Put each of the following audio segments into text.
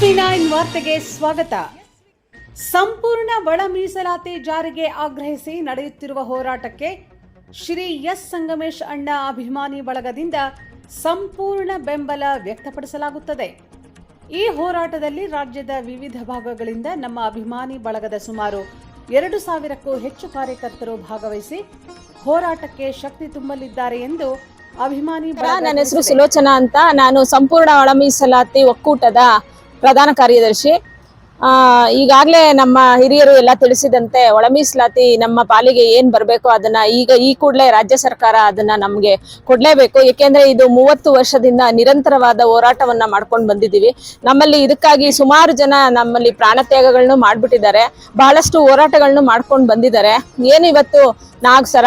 SV9 ವಾರ್ತೆಗೆ ಸ್ವಾಗತ. ಸಂಪೂರ್ಣ ಒಳ ಮೀಸಲಾತಿ ಜಾರಿಗೆ ಆಗ್ರಹಿಸಿ ನಡೆಯುತ್ತಿರುವ ಹೋರಾಟಕ್ಕೆ ಶ್ರೀ ಎಸ್ ಸಂಗಮೇಶ್ ಅಣ್ಣ ಅಭಿಮಾನಿ ಬಳಗದಿಂದ ಸಂಪೂರ್ಣ ಬೆಂಬಲ ವ್ಯಕ್ತಪಡಿಸಲಾಗುತ್ತದೆ. ಈ ಹೋರಾಟದಲ್ಲಿ ರಾಜ್ಯದ ವಿವಿಧ ಭಾಗಗಳಿಂದ ನಮ್ಮ ಅಭಿಮಾನಿ ಬಳಗದ ಸುಮಾರು 2,000ಕ್ಕೂ ಹೆಚ್ಚು ಕಾರ್ಯಕರ್ತರು ಭಾಗವಹಿಸಿ ಹೋರಾಟಕ್ಕೆ ಶಕ್ತಿ ತುಂಬಲಿದ್ದಾರೆ ಎಂದು ಅಭಿಮಾನಿ ಬಳಗ. ನನ್ನ ಹೆಸರು ಸುಲೋಚನಾ ಅಂತ. ನಾನು ಸಂಪೂರ್ಣ ಒಳ ಮೀಸಲಾತಿ ಒಕ್ಕೂಟದ ಪ್ರಧಾನ ಕಾರ್ಯದರ್ಶಿ. ಈಗಾಗಲೇ ನಮ್ಮ ಹಿರಿಯರು ಎಲ್ಲ ತಿಳಿಸಿದಂತೆ ಒಳ ಮೀಸಲಾತಿ ನಮ್ಮ ಪಾಲಿಗೆ ಏನ್ ಬರಬೇಕು ಅದನ್ನ ಈ ಕೂಡಲೇ ರಾಜ್ಯ ಸರ್ಕಾರ ಅದನ್ನ ನಮ್ಗೆ ಕೊಡ್ಲೇಬೇಕು. ಏಕೆಂದ್ರೆ ಇದು 30 ವರ್ಷದಿಂದ ನಿರಂತರವಾದ ಹೋರಾಟವನ್ನ ಮಾಡ್ಕೊಂಡು ಬಂದಿದ್ದೀವಿ. ನಮ್ಮಲ್ಲಿ ಇದಕ್ಕಾಗಿ ಸುಮಾರು ಜನ ನಮ್ಮಲ್ಲಿ ಪ್ರಾಣತ್ಯಾಗಗಳನ್ನು ಮಾಡ್ಬಿಟ್ಟಿದ್ದಾರೆ, ಬಹಳಷ್ಟು ಹೋರಾಟಗಳನ್ನು ಮಾಡ್ಕೊಂಡು ಬಂದಿದ್ದಾರೆ. ಏನಿವತ್ತು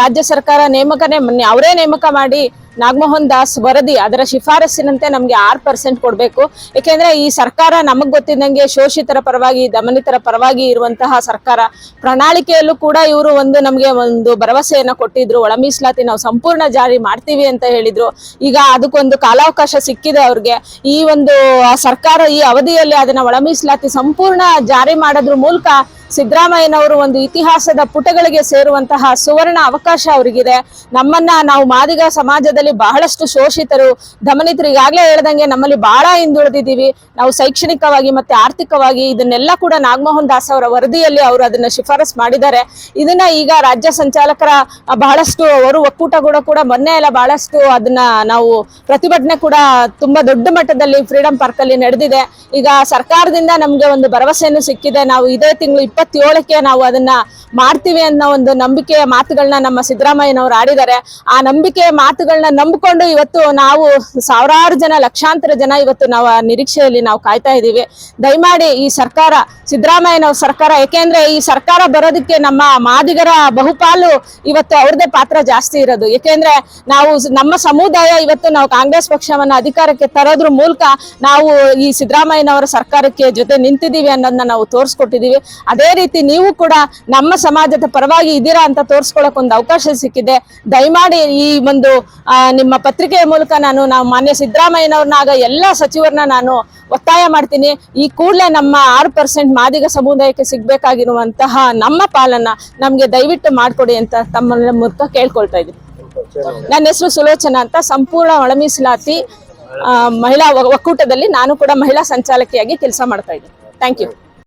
ರಾಜ್ಯ ಸರ್ಕಾರ ನೇಮಕನೇ ಅವರೇ ನೇಮಕ ಮಾಡಿ ನಾಗಮೋಹನ್ ದಾಸ್ ವರದಿ ಅದರ ಶಿಫಾರಸ್ಸಿನಂತೆ ನಮ್ಗೆ 6% ಕೊಡ್ಬೇಕು. ಯಾಕೆಂದ್ರೆ ಈ ಸರ್ಕಾರ ನಮಗ್ ಗೊತ್ತಿದ್ದಂಗೆ ಶೋಷಿತರ ಪರವಾಗಿ ದಮನಿತರ ಪರವಾಗಿ ಇರುವಂತಹ ಸರ್ಕಾರ. ಪ್ರಣಾಳಿಕೆಯಲ್ಲೂ ಕೂಡ ಇವರು ನಮ್ಗೆ ಒಂದು ಭರವಸೆಯನ್ನ ಕೊಟ್ಟಿದ್ರು, ಒಳ ಮೀಸಲಾತಿ ನಾವು ಸಂಪೂರ್ಣ ಜಾರಿ ಮಾಡ್ತೀವಿ ಅಂತ ಹೇಳಿದ್ರು. ಈಗ ಅದಕ್ಕೊಂದು ಕಾಲಾವಕಾಶ ಸಿಕ್ಕಿದೆ ಅವ್ರಿಗೆ. ಈ ಒಂದು ಸರ್ಕಾರ ಈ ಅವಧಿಯಲ್ಲಿ ಅದನ್ನ ಒಳ ಮೀಸಲಾತಿ ಸಂಪೂರ್ಣ ಜಾರಿ ಮಾಡೋದ್ರ ಮೂಲಕ ಸಿದ್ದರಾಮಯ್ಯನವರು ಒಂದು ಇತಿಹಾಸದ ಪುಟಗಳಿಗೆ ಸೇರುವಂತಹ ಸುವರ್ಣ ಅವಕಾಶ ಅವರಿಗಿದೆ. ನಾವು ಮಾದಿಗ ಸಮಾಜದಲ್ಲಿ ಬಹಳಷ್ಟು ಶೋಷಿತರು ದಮನಿತರು ಈಗಾಗಲೇ ಹೇಳ್ದಂಗೆ ನಮ್ಮಲ್ಲಿ ಬಹಳ ಹಿಂದುಳಿದಿದ್ದೀವಿ. ನಾವು ಶೈಕ್ಷಣಿಕವಾಗಿ ಮತ್ತೆ ಆರ್ಥಿಕವಾಗಿ ಇದನ್ನೆಲ್ಲ ಕೂಡ ನಾಗಮೋಹನ್ ದಾಸ್ ಅವರ ವರದಿಯಲ್ಲಿ ಅವರು ಅದನ್ನ ಶಿಫಾರಸ್ ಮಾಡಿದ್ದಾರೆ. ಇದನ್ನ ಈಗ ರಾಜ್ಯ ಸಂಚಾಲಕರ ಬಹಳಷ್ಟು ಅವರು ಒಕ್ಕೂಟ ಕೂಡ ಮೊನ್ನೆ ಎಲ್ಲ ಬಹಳಷ್ಟು ಅದನ್ನ ನಾವು ಪ್ರತಿಭಟನೆ ಕೂಡ ತುಂಬಾ ದೊಡ್ಡ ಮಟ್ಟದಲ್ಲಿ ಫ್ರೀಡಂ ಪಾರ್ಕ್ ಅಲ್ಲಿ ನಡೆದಿದೆ. ಈಗ ಸರ್ಕಾರದಿಂದ ನಮ್ಗೆ ಒಂದು ಭರವಸೆಯನ್ನು ಸಿಕ್ಕಿದೆ. ನಾವು ಇದೇ ತಿಂಗಳು 27ಕ್ಕೆ ನಾವು ಅದನ್ನ ಮಾಡ್ತೀವಿ ಅನ್ನೋ ಒಂದು ನಂಬಿಕೆಯ ಮಾತುಗಳನ್ನ ನಮ್ಮ ಸಿದ್ದರಾಮಯ್ಯನವರು ಆಡಿದ್ದಾರೆ. ಆ ನಂಬಿಕೆಯ ಮಾತುಗಳನ್ನ ನಂಬಿಕೊಂಡು ಇವತ್ತು ನಾವು ಸಾವಿರಾರು ಜನ ಲಕ್ಷಾಂತರ ಜನ ಇವತ್ತು ನಾವು ನಿರೀಕ್ಷೆಯಲ್ಲಿ ನಾವು ಕಾಯ್ತಾ ಇದ್ದೀವಿ. ದಯಮಾಡಿ ಈ ಸರ್ಕಾರ ಸಿದ್ದರಾಮಯ್ಯನವ್ರ ಸರ್ಕಾರ, ಯಾಕೆಂದ್ರೆ ಈ ಸರ್ಕಾರ ಬರೋದಕ್ಕೆ ನಮ್ಮ ಮಾದಿಗರ ಬಹುಪಾಲು ಇವತ್ತು ಅವ್ರದೇ ಪಾತ್ರ ಜಾಸ್ತಿ ಇರೋದು. ಯಾಕೆಂದ್ರೆ ನಮ್ಮ ಸಮುದಾಯ ಇವತ್ತು ನಾವು ಕಾಂಗ್ರೆಸ್ ಪಕ್ಷವನ್ನ ಅಧಿಕಾರಕ್ಕೆ ತರೋದ್ರ ಮೂಲಕ ನಾವು ಈ ಸಿದ್ದರಾಮಯ್ಯನವರ ಸರ್ಕಾರಕ್ಕೆ ಜೊತೆ ನಿಂತಿದ್ದೀವಿ ಅನ್ನೋದನ್ನ ನಾವು ತೋರಿಸ್ಕೊಟ್ಟಿದೀವಿ. ಅದೇ ರೀತಿ ನೀವು ಕೂಡ ನಮ್ಮ ಸಮಾಜದ ಪರವಾಗಿ ಇದ್ದೀರಾ ಅಂತ ತೋರಿಸ್ಕೊಳಕ್ ಒಂದು ಅವಕಾಶ ಸಿಕ್ಕಿದೆ. ದಯಮಾಡಿ ಈ ಒಂದು ನಿಮ್ಮ ಪತ್ರಿಕೆಯ ಮೂಲಕ ನಾವು ಮಾನ್ಯ ಸಿದ್ದರಾಮಯ್ಯನವ್ರನ್ನಾಗ ಎಲ್ಲ ಸಚಿವರನ್ನ ನಾನು ಒತ್ತಾಯ ಮಾಡ್ತೀನಿ, ಈ ಕೂಡಲೇ ನಮ್ಮ 6% ಮಾದಿಗ ಸಮುದಾಯಕ್ಕೆ ಸಿಗ್ಬೇಕಾಗಿರುವಂತಹ ನಮ್ಮ ಪಾಲನ್ನ ನಮ್ಗೆ ದಯವಿಟ್ಟು ಮಾಡ್ಕೊಡಿ ಅಂತ ತಮ್ಮ ಮೂಲಕ ಕೇಳ್ಕೊಳ್ತಾ ಇದ್ದೀನಿ. ನನ್ನ ಹೆಸರು ಸುಲೋಚನಾ ಅಂತ. ಸಂಪೂರ್ಣ ಒಳ ಮೀಸಲಾತಿ ಮಹಿಳಾ ಒಕ್ಕೂಟದಲ್ಲಿ ನಾನು ಕೂಡ ಮಹಿಳಾ ಸಂಚಾಲಕಿಯಾಗಿ ಕೆಲಸ ಮಾಡ್ತಾ ಇದ್ದೀನಿ. Thank you.